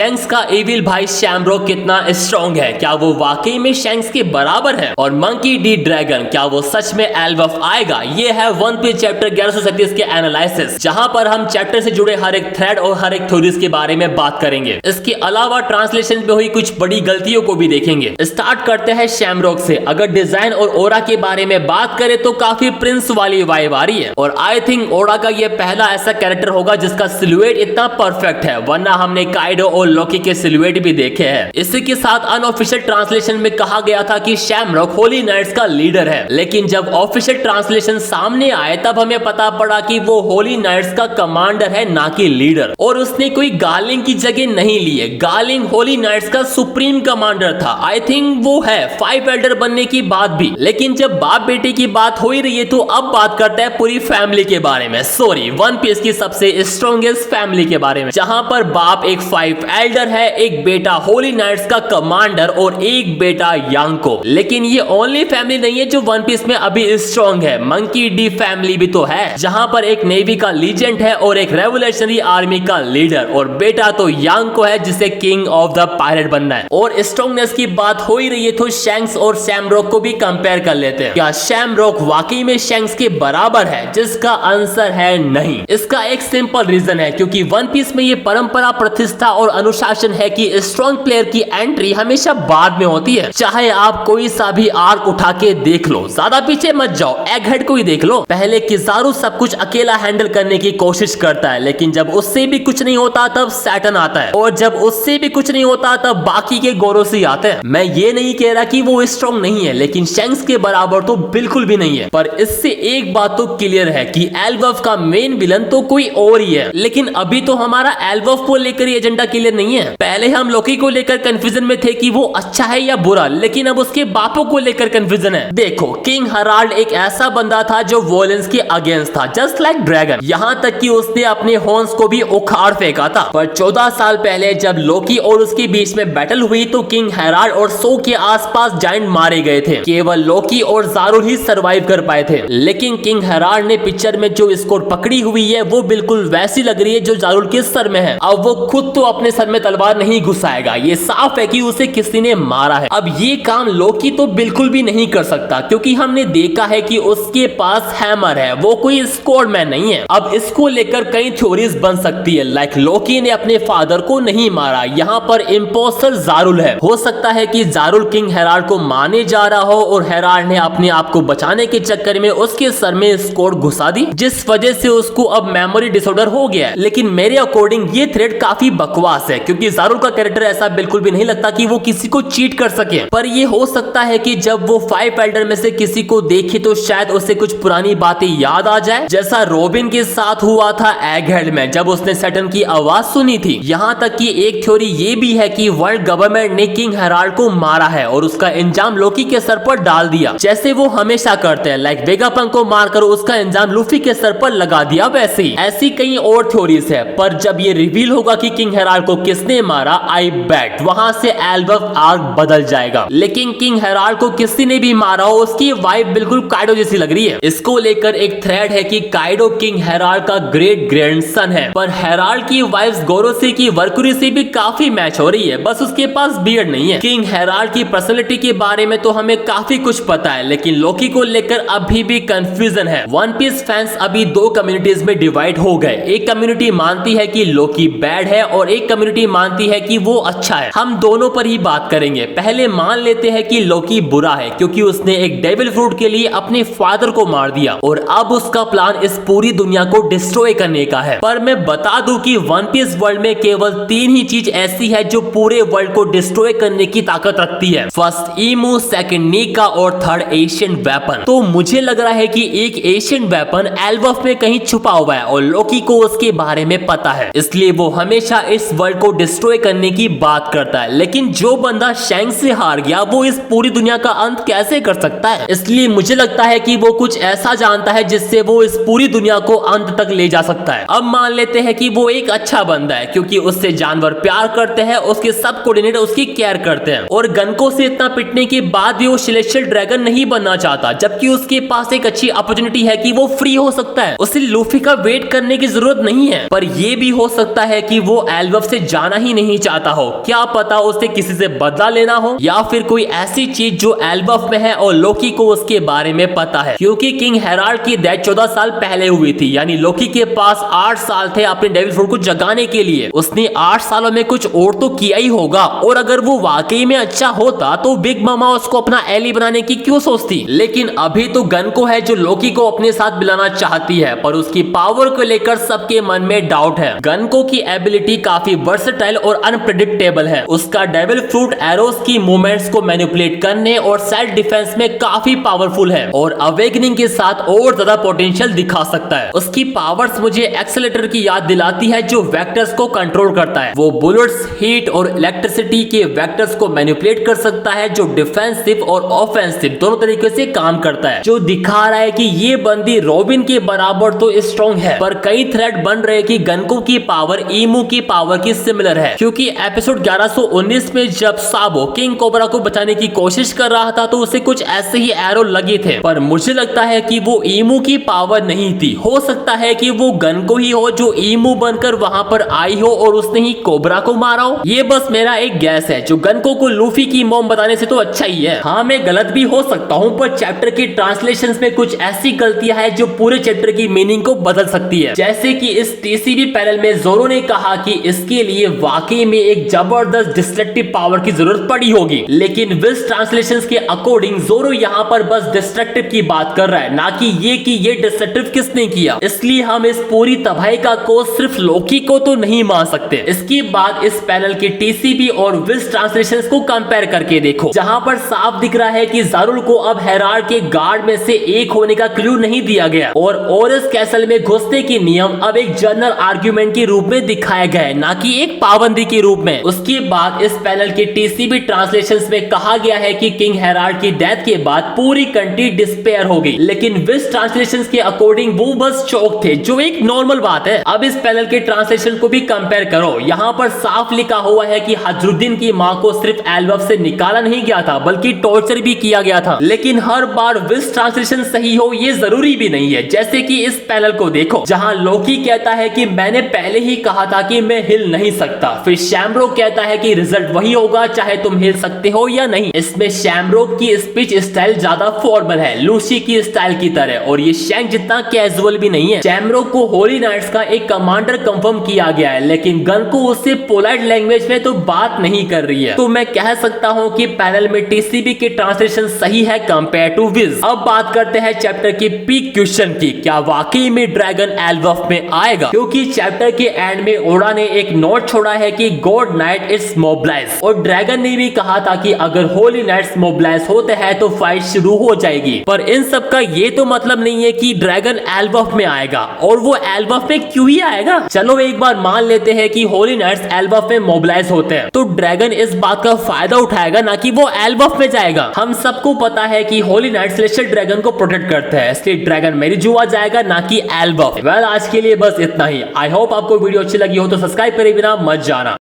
Shanks का evil भाई Shamrock कितना स्ट्रॉन्ग है, क्या वो वाकई में शैंक्स के बराबर है? और मंकी डी ड्रैगन क्या वो सच में एल्बफ आएगा? ये है वन पीस चैप्टर 1137 के एनालिसिस, जहां पर हम चैप्टर से जुड़े हर एक थ्रेड और हर एक थ्योरीज के बारे में बात करेंगे। इसके अलावा ट्रांसलेशन में हुई कुछ बड़ी गलतियों को भी देखेंगे। स्टार्ट करते हैं शैमरॉक से। अगर डिजाइन और ओरा के बारे में बात करें तो काफी प्रिंस वाली वाइब आ रही है, और आई थिंक ओरा का ये पहला ऐसा कैरेक्टर होगा जिसका सिलुएट इतना परफेक्ट है, वरना हमने काइडो और लोकी के सिलुएट भी देखे हैं। इसी के साथ अनऑफिशियल ट्रांसलेशन में कहा गया था कि शैमरॉक होली नाइट्स का लीडर है, लेकिन जब ऑफिशियल ट्रांसलेशन सामने आए तब हमें पता पड़ा कि वो होली नाइट्स का कमांडर है, ना कि लीडर। और उसने कोई गार्लिंग की जगह नहीं ली है। गार्लिंग होली नाइट्स का सुप्रीम कमांडर था। आई थिंक वो है 5 एल्डर बनने की बात भी। लेकिन जब बाप बेटे की बात हो ही रही है तो अब बात करते हैं पूरी फैमिली के बारे में। सॉरी, वन पीस की सबसे स्ट्रॉन्गेस्ट फैमिली के बारे में, जहां पर बाप एक 5 एल्डर है, एक बेटा होली नाइट्स का कमांडर और एक बेटा यांको। लेकिन ये ओनली फैमिली नहीं है जो वन पीस में अभी स्ट्रॉन्ग है। मंकी डी फैमिली भी तो है, जहां पर एक नेवी का लीजेंड है और एक रेवोल्यूशनरी आर्मी का लीडर, और बेटा तो यांको है जिसे किंग ऑफ द पायरेट बनना है। और स्ट्रॉन्गनेस की बात हो ही रही है तो शैंक्स और शैमरॉक को भी कंपेयर कर लेते हैं। क्या शैमरॉक वाकई में शैंक्स के बराबर है? जिसका आंसर है नहीं। इसका एक सिंपल रीजन है, क्योंकि वन पीस में ये परंपरा, प्रतिष्ठा और अनुशासन है कि स्ट्रॉन्ग प्लेयर की एंट्री हमेशा बाद में होती है। चाहे आप कोई सा भी आर्क उठा के देख लो, ज्यादा पीछे मत जाओ, एगहेड को ही देख लो। पहले किजारू सब कुछ अकेला हैंडल करने की कोशिश करता है, लेकिन जब उससे भी कुछ नहीं होता तब सैटर्न आता है, और जब उससे भी कुछ नहीं होता तब बाकी के गोरोसी आते हैं। मैं ये नहीं कह रहा कि वो स्ट्रॉन्ग नहीं है, लेकिन शैंक्स के बराबर तो बिल्कुल भी नहीं है। पर इससे एक बात तो क्लियर है कि एल्बफ का मेन विलन तो कोई और ही है। लेकिन अभी तो हमारा एल्बफ को लेकर ही एजेंडा क्लियर नहीं है। पहले हम लोकी को लेकर कंफ्यूजन में थे कि वो अच्छा है या बुरा, लेकिन अब उसके बापों को लेकर कंफ्यूजन है। देखो, किंग हेराल्ड एक ऐसा बंदा था जो वॉयलेंस के अगेंस्ट था, जस्ट लाइक ड्रैगन। यहाँ तक कि उसने अपने हॉर्न्स को भी उखाड़ फेंका था। पर 14 साल पहले जब लोकी और उसके बीच में बैटल हुई तो किंग हेराल्ड और सो के आसपास जायंट मारे गए थे। केवल लोकी और ज़ारुल ही सरवाइव कर पाए थे। लेकिन किंग हेराल्ड ने पिक्चर में जो स्कोर पकड़ी हुई है वो बिल्कुल वैसी लग रही है जो ज़ारुल के सर में है। अब वो खुद तो अपने सर में तलवार नहीं घुसाएगा, ये साफ है कि उसे किसी ने मारा है। अब ये काम लोकी तो बिल्कुल भी नहीं कर सकता, क्योंकि हमने देखा है कि उसके पास हैमर है, वो कोई स्क्वाड मैन नहीं है। अब इसको लेकर कई थ्योरीज बन सकती है, लाइक लोकी ने अपने फादर को नहीं मारा, यहाँ पर इंपोस्टर ज़ारुल है। हो सकता है कि ज़ारुल किंग हेराल्ड को मारने जा रहा हो और हेराल्ड ने अपने आप को बचाने के चक्कर में उसके सर में स्कोर घुसा दी, जिस वजह से उसको अब मेमोरी डिसऑर्डर हो गया है। लेकिन मेरे अकॉर्डिंग ये थ्रेड काफी बकवास है, क्योंकि ज़ारुल का कैरेक्टर ऐसा बिल्कुल भी नहीं लगता कि वो किसी को चीट कर सके। पर ये हो सकता है कि जब वो 5 एल्डर में से किसी को देखे तो शायद उसे कुछ पुरानी बातें याद आ जाए, जैसा रोबिन के साथ हुआ था एगहेड में जब उसने सैटर्न की आवाज सुनी थी। यहाँ तक कि एक थ्योरी ये भी है कि वर्ल्ड गवर्नमेंट ने किंग हेराल्ड को मारा है और उसका इंजाम लोकी के सर पर डाल दिया, जैसे वो हमेशा करते हैं। लाइक वेगापंक को मारकर उसका इंजाम लूफी के सर पर लगा दिया, वैसे ही ऐसी कई और थ्योरीज है। पर जब ये रिवील होगा कि किंग हेराल्ड को किसने मारा, आई बेट वहां से एल्बफ आर्क बदल जाएगा। लेकिन किंग हेराल्ड को किसी ने भी मारा हो, उसकी वाइब बिल्कुल काइडो जैसी लग रही है। इसको लेकर एक थ्रेड है कि काइडो किंग हेराल्ड का ग्रेट ग्रैंडसन है, पर हेराल्ड की वाइफ गोरोसी की वर्कुरी से भी काफी मैच हो रही है, बस उसके पास बियर्ड नहीं है। किंग हेराल्ड की पर्सनैलिटी के बारे में तो हमें काफी कुछ पता है, लेकिन लोकी को लेकर अभी भी कंफ्यूजन है। वन पीस फैंस अभी 2 कम्युनिटीज में डिवाइड हो गए। एक कम्युनिटी मानती है कि लोकी बैड है और एक कम्युनिटी मानती है कि वो अच्छा है। हम दोनों पर ही बात करेंगे। पहले मान लेते हैं कि लोकी बुरा है, क्योंकि उसने एक डेविल फ्रूट के लिए अपने फादर को मार दिया और अब उसका प्लान इस पूरी दुनिया को डिस्ट्रॉय करने का है। पर मैं बता दूं कि वन पीस वर्ल्ड में केवल 3 ही चीज ऐसी है जो पूरे वर्ल्ड को डिस्ट्रॉय करने की ताकत रखती है। फर्स्ट ईमू, सेकंड नीका और थर्ड एशियन वेपन। तो मुझे लग रहा है कि एक एशियन वेपन एल्बफ में कहीं छुपा हुआ है और लोकी को उसके बारे में पता है, इसलिए वो हमेशा इस वर्ल्ड को डिस्ट्रॉय करने की बात करता है। लेकिन जो बंदा शैंक्स से हार गया वो इस पूरी दुनिया का अंत कैसे कर सकता है? इसलिए मुझे लगता है कि वो कुछ ऐसा जानता है जिससे वो इस पूरी दुनिया को अंत तक ले जा सकता है। अब मान लेते हैं कि वो एक अच्छा बंदा है, क्योंकि उससे जानवर प्यार करते हैं, उसके सब कोऑर्डिनेटर उसकी केयर करते हैं, और गनको से इतना पिटने के बाद भी वो सेलेस्टियल ड्रैगन नहीं बनना चाहता, जबकि उसके पास एक अच्छी अपॉर्चुनिटी है कि वो फ्री हो सकता है। उसे लूफी का वेट करने की जरूरत नहीं है। पर ये भी हो सकता है कि वो एल्बफ से जाना ही नहीं चाहता हो। क्या पता उसे किसी से बदला लेना हो या फिर कोई ऐसी चीज जो एल्बफ में है और लोकी को उसके बारे में पता है, क्योंकि किंग हेराल्ड की डेथ 14 साल पहले हुई थी। यानी लोकी के पास 8 साल थे अपने डेविल फ्रूट को जगाने के लिए। उसने 8 सालों में कुछ और तो किया ही होगा, और अगर वो वाकई में अच्छा होता तो बिग मामा उसको अपना एली बनाने की क्यों सोचती। लेकिन अभी तो गनको है जो लोकी को अपने साथ मिलाना चाहती है, पर उसकी पावर को लेकर सबके मन में डाउट है। गनको की एबिलिटी काफी वर्सेटाइल और अनप्रेडिक्टेबल है। उसका डेविल फ्रूट एरोस की मूवमेंट्स को मैनिपुलेट करने और सेल्फ डिफेंस में काफी पावरफुल है, और अवेकनिंग के साथ और ज्यादा पोटेंशियल दिखा सकता है। उसकी पावर्स मुझे एक्सेलेरेटर की याद दिलाती है जो वेक्टर्स को कंट्रोल करता है। वो बुलेट्स, हीट और इलेक्ट्रिसिटी के वेक्टर्स को मैनिपुलेट कर सकता है, जो डिफेंसिव और ऑफेंसिव दोनों तरीके से काम करता है, जो दिखा रहा है कि ये बंदी रॉबिन के बराबर तो स्ट्रॉन्ग है। पर कई थ्रेड बन रहे कि गनको की पावर ईमू की पावर की सिमिलर है, क्योंकि एपिसोड 1119 में जब साबो किंग कोबरा को बचाने की कोशिश कर रहा था तो उसे कुछ ऐसे ही एरो लगे थे, पर मुझे लगता है कि वो ईमू की पावर नहीं थी। हो सकता है कि वो गनको ही हो जो ईमू बनकर वहां पर आई हो और उसने ही कोबरा को मारा हो। ये बस मेरा एक गैस है, जो गनको को लूफी की मॉम बताने से तो अच्छा ही है। हाँ, मैं गलत भी हो सकता हूँ, पर चैप्टर की ट्रांसलेशन में कुछ ऐसी गलतियां हैं जो पूरे चैप्टर की मीनिंग को बदल सकती है। जैसे कि इस टीसीबी पैनल में जोरो ने कहा कि इसके लिए वाकई में एक जबरदस्त डिस्ट्रक्टिव पावर की जरूरत पड़ी होगी, लेकिन विस ट्रांसलेशंस के अकॉर्डिंग जोरो यहाँ पर बस डिस्ट्रक्टिव की बात कर रहा है, ना कि ये डिस्ट्रक्टिव किसने किया। इसलिए हम इस पूरी तबाही का कोस सिर्फ लोकी को तो नहीं मान सकते। इसके बाद इस पैनल के टीसीबी और विस ट्रांसलेशंस को कंपेयर करके देखो, जहां पर साफ दिख रहा है कि जारुल को अब हेराल्ड के गार्ड में से एक होने का क्लू नहीं दिया गया, और ओरस कैसल में घुसने के नियम अब एक जनरल आर्ग्यूमेंट के रूप में दिखाया गया है, ना कि एक पाबंदी के रूप में। उसके बाद इस पैनल के टीसीबी ट्रांसलेशंस में कहा गया है कि किंग हेराल्ड की डेथ के बाद पूरी कंट्री डिस्पेयर हो गई, लेकिन विस ट्रांसलेशंस के अकॉर्डिंग वो बस चौक थे, जो एक नॉर्मल बात है। अब इस पैनल के ट्रांसलेशन को भी कंपेयर करो, यहाँ पर साफ लिखा हुआ है कि हजरुद्दीन की माँ को सिर्फ एल्बफ से निकाला नहीं गया था, बल्कि टॉर्चर भी किया गया था। लेकिन हर बार विस ट्रांसलेशन सही हो ये जरूरी भी नहीं है। जैसे कि इस पैनल को देखो, जहां लोकी कहता है कि मैंने पहले ही कहा था कि मैं हिल नहीं सकता, फिर शैमरोक कहता है कि रिजल्ट वही होगा चाहे तुम हिल सकते हो या नहीं। इसमें शैमरोक की स्पीच स्टाइल ज्यादा फॉर्मल है, लूसी की स्टाइल की तरह, और ये शैंक जितना कैजुअल भी नहीं है। शैमरोक को होली नाइट्स का एक कमांडर कंफर्म किया गया है, लेकिन गन को उससे पोलाइट लैंग्वेज में तो बात नहीं कर रही है। तो मैं कह सकता हूं कि पैनल में टीसीबी के ट्रांसलेशन सही है कंपेयर टू विज। अब बात करते हैं चैप्टर की पीक क्वेश्चन की, क्या वाकई में ड्रैगन एल्बफ में आएगा? क्योंकि चैप्टर के एंड में ओडा ने एक नोट छोड़ा है कि गॉड नाइट इज मोबिलाइज, और ड्रैगन ने भी कहा था कि अगर होली नाइट्स मोबिलाइज होते हैं तो फाइट शुरू हो जाएगी। पर इन सब का ये तो मतलब नहीं है कि ड्रैगन एल्बफ में आएगा, और वो एल्बफ में क्यों ही आएगा। चलो एक बार मान लेते हैं कि होली नाइट्स एल्बफ में मोबिलाइज होते हैं, तो ड्रैगन इस बात का फायदा उठाएगा, ना कि वो एल्बफ में जाएगा। हम सबको पता है कि होली नाइट सेलेस्टियल ड्रैगन को प्रोटेक्ट करते हैं, इसलिए ड्रैगन मेरी जुआ जाएगा, ना कि एल्बफ। वेल, आज के लिए बस इतना ही। आई होप आपको वीडियो अच्छी लगी हो तो सब्सक्राइब करे बिना मत जाना।